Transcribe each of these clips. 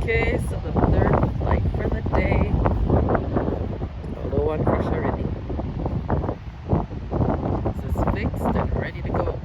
Okay, so the third flight for the day. Although one crush already. This is fixed and ready to go.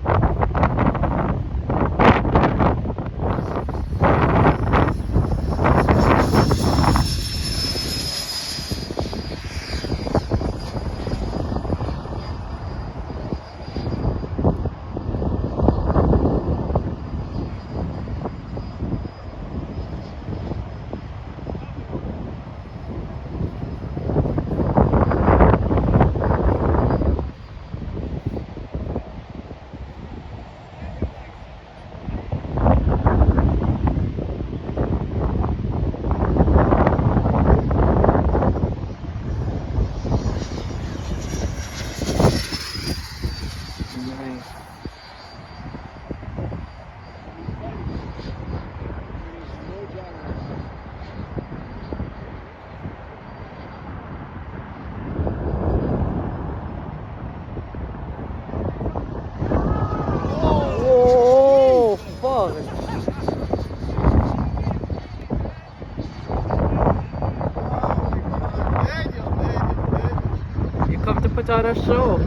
Nice. Whoa, fuck. You come to put on a show.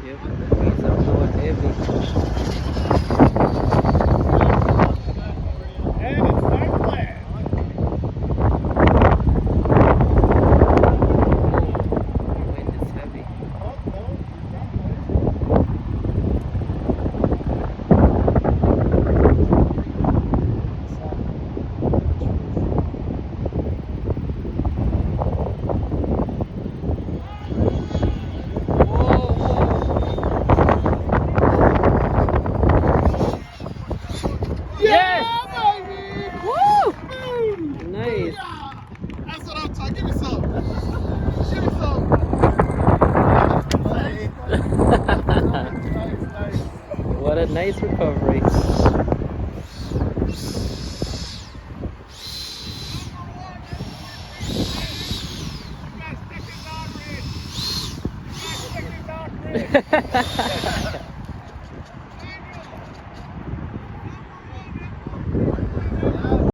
Yep, that means I'm going heavy. And it's time to land. Wind is heavy. Yes! Baby! Woo! Boom! Nice. Booyah! That's what I'm talking. Give me some. Give me some. Nice. What a nice recovery. You guys stick it out, Rich. You guys stick it out, Rich.